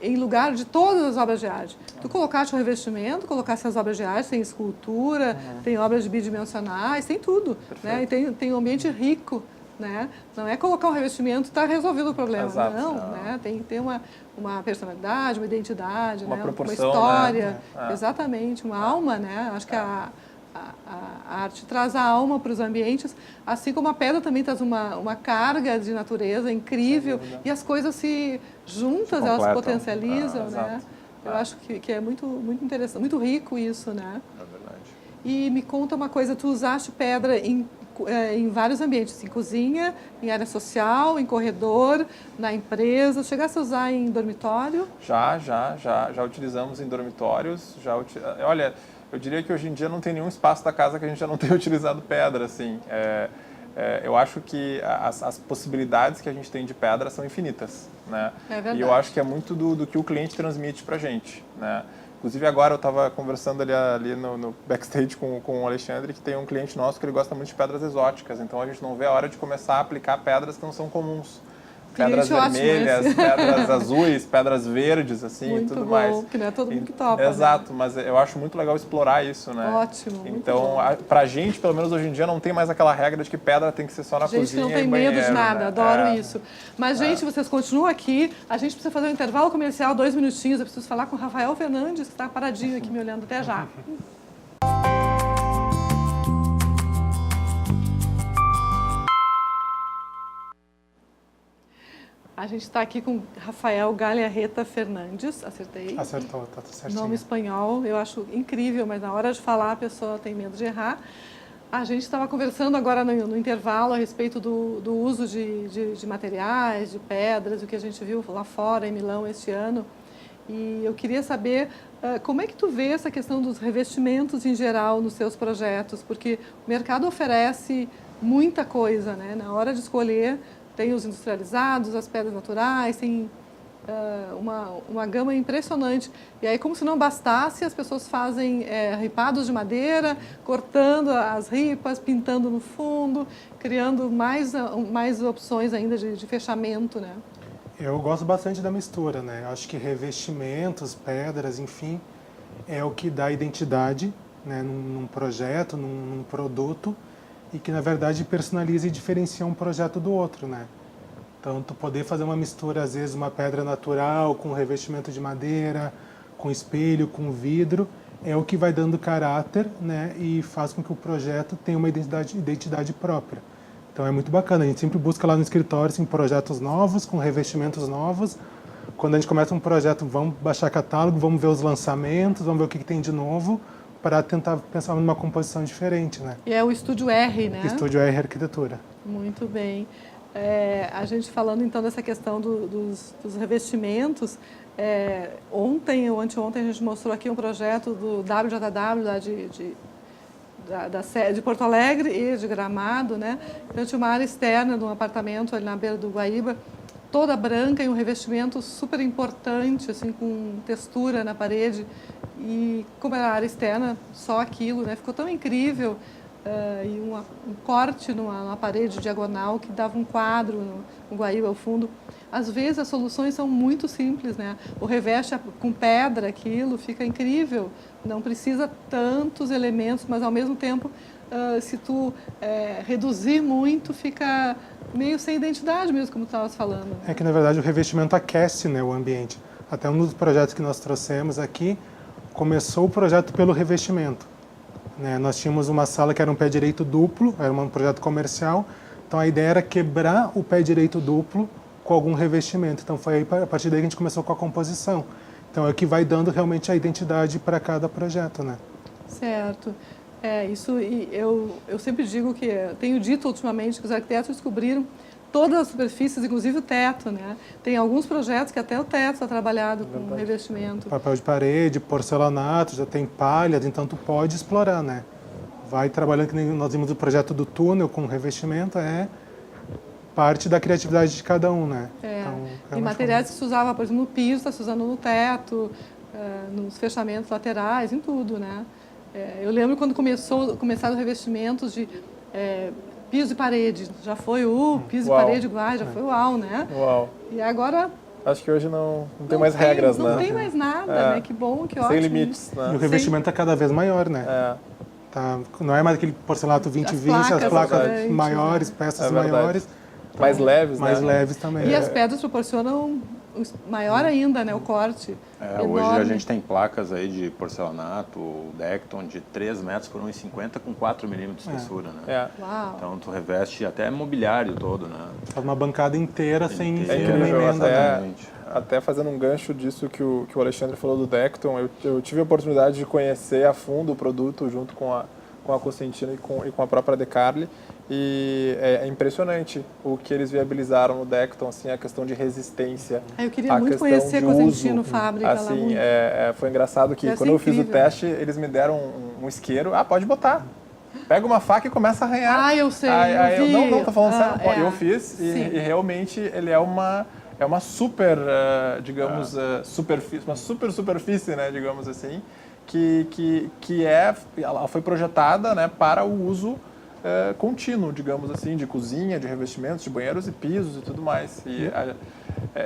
em lugar de todas as obras de arte. Tu colocaste o revestimento, colocaste as obras de arte, tem escultura, tem obras bidimensionais, tem tudo. Né? E tem um ambiente rico. Né? Não é colocar um revestimento e está resolvido o problema. Exato, não, né? Tem que ter uma personalidade, uma identidade, uma proporção, uma história, né? Exatamente, uma alma, né? Acho que a arte traz a alma para os ambientes, assim como a pedra também traz uma carga de natureza incrível e as coisas se juntas, elas se potencializam, né? Eu acho que é muito interessante, muito rico isso, né? É verdade. E me conta uma coisa, tu usaste pedra em vários ambientes, em cozinha, em área social, em corredor, na empresa. Chegasse a usar em dormitório? Já utilizamos em dormitórios. Olha, eu diria que hoje em dia não tem nenhum espaço da casa que a gente já não tenha utilizado pedra, assim. Eu acho que as possibilidades que a gente tem de pedra são infinitas, né? É verdade. E eu acho que é muito do que o cliente transmite para a gente, né? Inclusive agora eu estava conversando ali no backstage com o Alexandre, que tem um cliente nosso que ele gosta muito de pedras exóticas, então a gente não vê a hora de começar a aplicar pedras que não são comuns. pedras vermelhas, pedras azuis, pedras verdes, assim, muito e tudo bom, mais. Que não é todo mundo que topa. Exato, né? mas eu acho muito legal explorar isso, né? Ótimo. Então, pra gente, pelo menos hoje em dia, não tem mais aquela regra de que pedra tem que ser só na cozinha. Gente que não tem e medo banheiro, de nada, né? adoro isso. Mas, gente, vocês continuam aqui. A gente precisa fazer um intervalo comercial, 2 minutinhos. Eu preciso falar com o Rafael Fernandes, que está paradinho aqui me olhando até já. A gente está aqui com Rafael Galharreta Fernandes, acertei? Acertou, tá tudo certinho. Nome espanhol, eu acho incrível, mas na hora de falar a pessoa tem medo de errar. A gente estava conversando agora no intervalo a respeito do uso de materiais, de pedras, o que a gente viu lá fora em Milão este ano. E eu queria saber como é que tu vê essa questão dos revestimentos em geral nos seus projetos, porque o mercado oferece muita coisa, né? Na hora de escolher, tem os industrializados, as pedras naturais, tem uma gama impressionante. E aí, como se não bastasse, as pessoas fazem ripados de madeira, cortando as ripas, pintando no fundo, criando mais opções ainda de fechamento, né? Eu gosto bastante da mistura, né? Eu acho que revestimentos, pedras, enfim, é o que dá identidade, né, num projeto, num produto, e que, na verdade, personaliza e diferencia um projeto do outro, né? Então, tu poder fazer uma mistura, às vezes, uma pedra natural com revestimento de madeira, com espelho, com vidro, é o que vai dando caráter, né, e faz com que o projeto tenha uma identidade própria. Então, é muito bacana. A gente sempre busca lá no escritório assim, projetos novos, com revestimentos novos. Quando a gente começa um projeto, vamos baixar catálogo, vamos ver os lançamentos, vamos ver o que tem de novo, para tentar pensar numa composição diferente, né? E é o Estúdio R, né? Estúdio R Arquitetura. Muito bem. A gente falando então dessa questão dos revestimentos, ontem ou anteontem a gente mostrou aqui um projeto do WJW lá da sede de Porto Alegre e de Gramado, né? Então tinha uma área externa de um apartamento ali na beira do Guaíba, toda branca e um revestimento super importante, assim, com textura na parede. E como era a área externa, só aquilo, né? Ficou tão incrível. E um corte numa parede diagonal que dava um quadro no Guaíba ao fundo. Às vezes as soluções são muito simples, né? O reveste com pedra, aquilo fica incrível. Não precisa tantos elementos, mas ao mesmo tempo, se tu reduzir muito, fica meio sem identidade mesmo, como tu estavas falando. Né? É que, na verdade, o revestimento aquece, né, o ambiente. Até um dos projetos que nós trouxemos aqui, começou o projeto pelo revestimento. Né? Nós tínhamos uma sala que era um pé direito duplo, era um projeto comercial, então a ideia era quebrar o pé direito duplo com algum revestimento. Então foi aí, a partir daí que a gente começou com a composição. Então é o que vai dando realmente a identidade para cada projeto, né? Certo. Isso eu sempre digo que, tenho dito ultimamente que os arquitetos descobriram todas as superfícies, inclusive o teto, né? Tem alguns projetos que até o teto está trabalhado com revestimento. Papel de parede, porcelanato, já tem palha, então tu pode explorar, né? Vai trabalhando, que nem nós vimos o projeto do túnel com revestimento, parte da criatividade de cada um, né? Então, e materiais que se usava, por exemplo, no piso, está se usando no teto, nos fechamentos laterais, em tudo, né? Eu lembro quando começaram os revestimentos de piso e parede. Já foi o piso e parede igual, já foi uau, né? Uau. E agora... Acho que hoje não tem mais regras, né? Não tem mais nada, né? Que bom, que ótimo. Sem limites, né? E o revestimento é cada vez maior, né? Tá, não é mais aquele porcelanato 2020, as placas maiores, peças maiores. Então, mais leves, mais né? leves também. E as pedras proporcionam maior ainda, né? O corte. Hoje a gente tem placas aí de porcelanato, Decton, de 3 metros por 1,50 com 4 milímetros de espessura, né? Uau. Então tu reveste até mobiliário todo, né? Faz uma bancada inteira sem incrível, emenda. Até fazendo um gancho disso que o Alexandre falou do Decton, eu tive a oportunidade de conhecer a fundo o produto junto com a Cosentino e com a própria Decarli. E é impressionante o que eles viabilizaram no Decton, assim, a questão de resistência. Eu queria muito conhecer a Cosentino fábrica assim, lá. foi engraçado que quando eu fiz o teste, eles me deram um isqueiro. Pode botar. Pega uma faca e começa a arranhar. Eu sei, eu vi. Não, tô falando sério. Eu fiz e realmente ele é uma super, digamos, superfície, uma super superfície, né, digamos assim, que ela foi projetada, né, para o uso contínuo, digamos assim, de cozinha, de revestimentos, de banheiros e pisos e tudo mais. E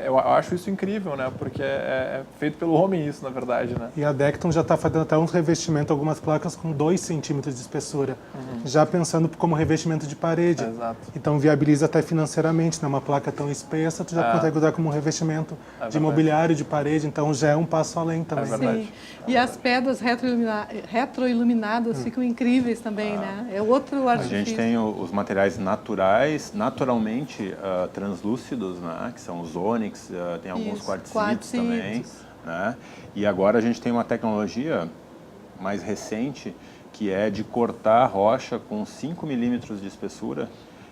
eu acho isso incrível, né? Porque é feito pelo homem isso, na verdade, né? E a Decton já está fazendo até uns revestimentos, algumas placas com 2 centímetros de espessura, já pensando como revestimento de parede. Exato. Então viabiliza até financeiramente, né? Uma placa tão espessa, tu já consegue usar como um revestimento de mobiliário de parede, então já é um passo além também. verdade. Sim. E as pedras retroiluminadas ficam incríveis também, né? É outro A artifício. gente tem os materiais naturais, naturalmente translúcidos, né? Que são os ônix, tem alguns Isso, quartzitos também. Né? E agora a gente tem uma tecnologia mais recente que é de cortar a rocha com 5 milímetros de espessura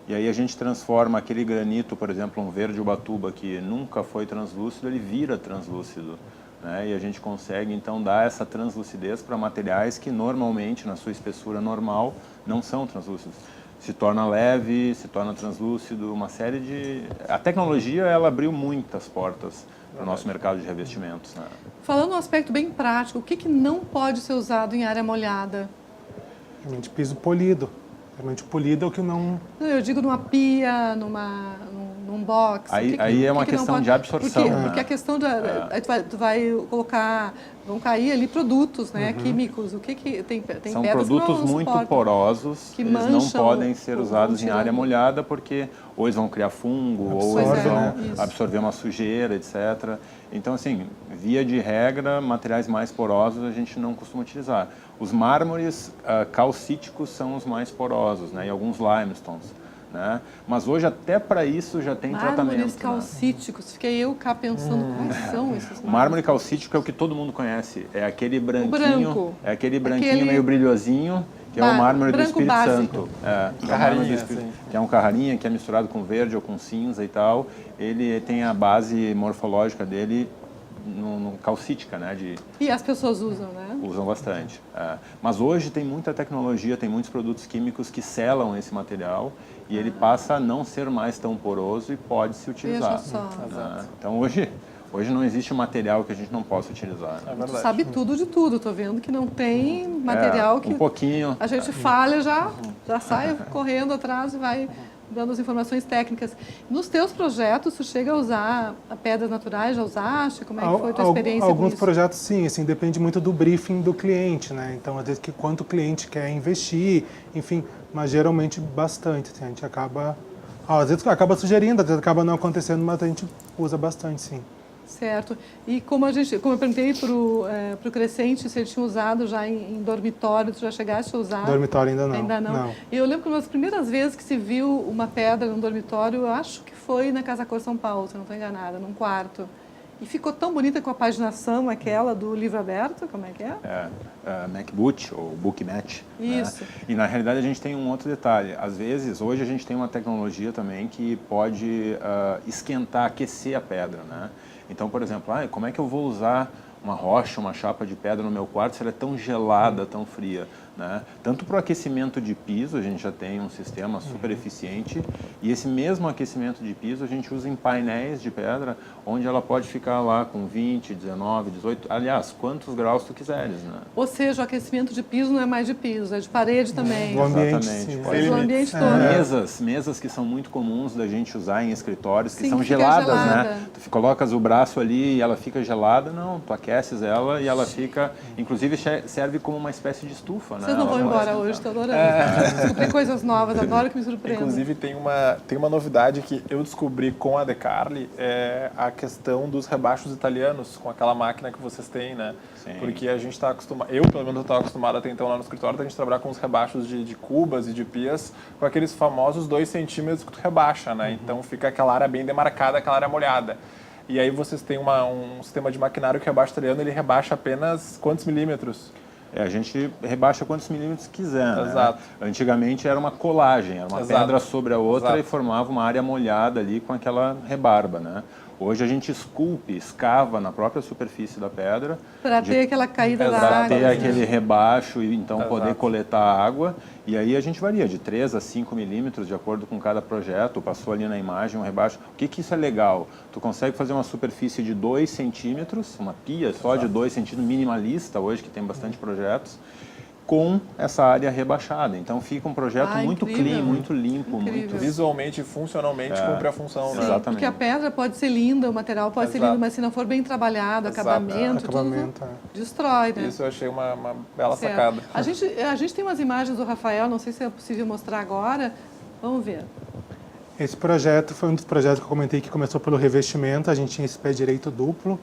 e aí a gente transforma aquele granito, por exemplo, um verde ubatuba que nunca foi translúcido, ele vira translúcido. Né? E a gente consegue então dar essa translucidez para materiais que normalmente na sua espessura normal não são translúcidos. Se torna leve, se torna translúcido, uma série de... A tecnologia, ela abriu muitas portas para o nosso mercado de revestimentos. Né? Falando um aspecto bem prático, o que não pode ser usado em área molhada? Realmente piso polido. Realmente polido é o que não... Eu digo numa pia, num box. Aí é uma questão de absorção. Por quê? Né? Porque a questão aí tu vai colocar, vão cair ali produtos, né, químicos. O que tem São pedras produtos que não muito suportam, porosos, que eles não mancham podem ser usados em área tirando. molhada porque ou eles vão criar fungo, ou Pois eles é, vão isso. absorver uma sujeira, etc. Então, assim, via de regra, materiais mais porosos a gente não costuma utilizar. Os mármores calcíticos são os mais porosos, né, e alguns limestones. Né? Mas hoje até para isso já tem tratamento. Mármores né? calcíticos. Fiquei eu cá pensando quais são esses mármores. O mármore calcítico é o que todo mundo conhece. É aquele branquinho, branco. é aquele branquinho Aquele meio brilhosinho, que é o mármore do branco Espírito básico. Santo. Que é o Carrarinha, mármore do Espírito, assim. que é um carrarinha que é misturado com verde ou com cinza e tal. Ele tem a base morfológica dele no calcítica, né? E as pessoas usam, né? Usam bastante. Mas hoje tem muita tecnologia, tem muitos produtos químicos que selam esse material e ele passa a não ser mais tão poroso e pode se utilizar. Veja só. Então hoje não existe material que a gente não possa utilizar. É Tu verdade. sabe tudo de tudo. Tô vendo que não tem material que Um pouquinho. a gente falha, já sai correndo atrás e vai dando as informações técnicas. Nos teus projetos, tu chega a usar pedras naturais? Já usaste? Como é que foi a tua experiência com Alguns isso? projetos sim, assim, depende muito do briefing do cliente, né? Então, às vezes, quanto o cliente quer investir, enfim, mas geralmente bastante. Assim, a gente acaba, às vezes acaba sugerindo, às vezes acaba não acontecendo, mas a gente usa bastante, sim. Certo. E como eu perguntei para o Crescente se ele tinha usado já em dormitório, tu já chegaste a usar? Dormitório ainda não. Ainda não. E eu lembro que uma das primeiras vezes que se viu uma pedra num dormitório, eu acho que foi na Casa Cor São Paulo, se eu não estou enganada, num quarto. E ficou tão bonita com a paginação aquela do livro aberto, como é que é? MacBoot ou BookMatch. Isso. Né? E na realidade a gente tem um outro detalhe. Às vezes, hoje a gente tem uma tecnologia também que pode esquentar, aquecer a pedra, né? Então, por exemplo, como é que eu vou usar uma rocha, uma chapa de pedra no meu quarto se ela é tão gelada, tão fria? Né? Tanto para o aquecimento de piso, a gente já tem um sistema super eficiente, e esse mesmo aquecimento de piso a gente usa em painéis de pedra, onde ela pode ficar lá com 20, 19, 18, aliás, quantos graus tu quiseres. Né? Ou seja, o aquecimento de piso não é mais de piso, é de parede também. O ambiente, Exatamente. sim. Pode O ambiente todo. Mesas que são muito comuns da gente usar em escritórios, que Sim, são fica geladas, gelada. né? Tu colocas o braço ali e ela fica gelada, não, tu aqueces ela e ela fica, inclusive serve como uma espécie de estufa, né? Vocês não vão Ela pode embora esquentar. hoje, estou adorando. Descobri coisas novas, adoro que me surpreendam. Inclusive, tem uma novidade que eu descobri com a Decarli, é a questão dos rebaixos italianos, com aquela máquina que vocês têm, né? Sim. Porque a gente está acostumado, eu pelo menos estava acostumado até então lá no escritório, a gente trabalhar com os rebaixos de cubas e de pias, com aqueles famosos 2 centímetros que tu rebaixa, né? Então fica aquela área bem demarcada, aquela área molhada. E aí vocês têm um sistema de maquinário que rebaixa italiano, ele rebaixa apenas quantos milímetros? A gente rebaixa quantos milímetros quiser, né? Exato. Antigamente era uma colagem, era uma Exato. pedra sobre a outra Exato. e formava uma área molhada ali com aquela rebarba, né? Hoje a gente esculpe, escava na própria superfície da pedra Para ter aquela caída da para água. ter aquele rebaixo e então poder Exato. coletar a água. E aí a gente varia de 3 a 5 milímetros de acordo com cada projeto. Passou ali na imagem um rebaixo. O que isso é legal? Tu consegue fazer uma superfície de 2 centímetros, uma pia só de 2 centímetros, minimalista hoje, que tem bastante projetos, com essa área rebaixada. Então fica um projeto muito incrível. clean, muito limpo, Incrível. muito Visualmente e funcionalmente cumpre a função, né? Exatamente. Porque a pedra pode ser linda, o material pode ser Exato. lindo, mas se não for bem trabalhado, Exato. acabamento, Acabamento, tudo destrói, né? Isso eu achei uma bela Certo. sacada. A gente tem umas imagens do Rafael, não sei se é possível mostrar agora. Vamos ver. Esse projeto foi um dos projetos que eu comentei que começou pelo revestimento, a gente tinha esse pé direito duplo.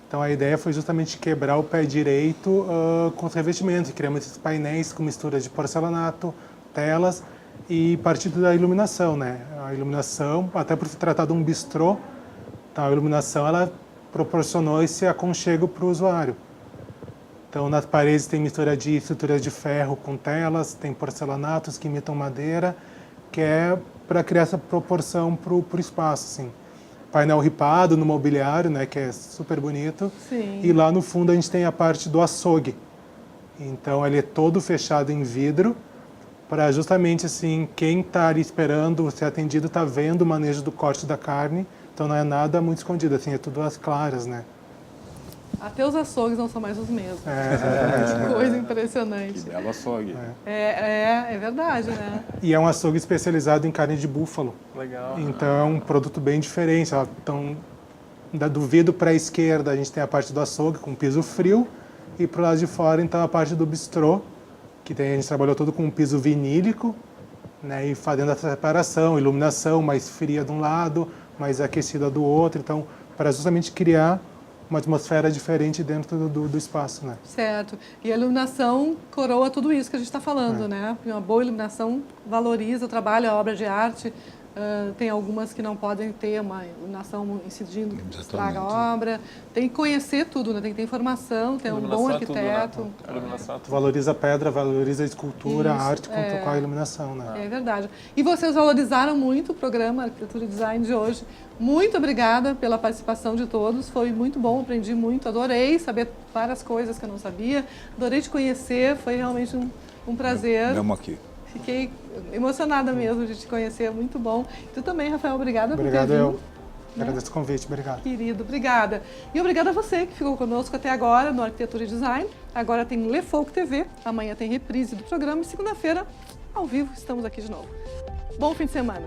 Então a ideia foi justamente quebrar o pé direito com os revestimentos. Criamos esses painéis com mistura de porcelanato, telas e partindo da iluminação, né? A iluminação, até por se tratar de um bistrô, então a iluminação ela proporcionou esse aconchego para o usuário. Então nas paredes tem mistura de estruturas de ferro com telas, tem porcelanatos que imitam madeira, que é para criar essa proporção para o espaço, assim. Painel ripado no mobiliário, né, que é super bonito. Sim. E lá no fundo a gente tem a parte do açougue. Então ele é todo fechado em vidro, para justamente assim quem está ali esperando ser atendido está vendo o manejo do corte da carne. Então não é nada muito escondido, assim, é tudo às claras, né? Até os açougues não são mais os mesmos. Exatamente. Coisa Que impressionante. belo açougue. É verdade, né? E é um açougue especializado em carne de búfalo. Legal. Então é um produto bem diferente. Ó. Então, do vidro para a esquerda a gente tem a parte do açougue com piso frio e para o lado de fora então a parte do bistrô, que a gente trabalhou todo com um piso vinílico, né, e fazendo essa separação, iluminação mais fria de um lado, mais aquecida do outro. Então, para justamente criar uma atmosfera diferente dentro do espaço, né? Certo. E a iluminação coroa tudo isso que a gente está falando, né? Uma boa iluminação valoriza o trabalho, a obra de arte. Tem algumas que não podem ter uma iluminação incidindo, que estraga a obra. Tem que conhecer tudo, né? Tem que ter informação, ter um bom arquiteto. Tudo, né? A iluminação é tudo. Valoriza a pedra, valoriza a escultura, Isso, a arte com a iluminação, né? É verdade. E vocês valorizaram muito o programa Arquitetura e Design de hoje. Muito obrigada pela participação de todos. Foi muito bom, aprendi muito, adorei saber várias coisas que eu não sabia. Adorei te conhecer, foi realmente um prazer. Mesmo aqui. Fiquei emocionada mesmo de te conhecer, muito bom. Tu também, Rafael, obrigada por ter Obrigado, vindo. eu. Agradeço o convite, obrigado. Querido, obrigada. E obrigada a você que ficou conosco até agora no Arquitetura e Design. Agora tem Le Folk TV, amanhã tem reprise do programa e segunda-feira, ao vivo, estamos aqui de novo. Bom fim de semana.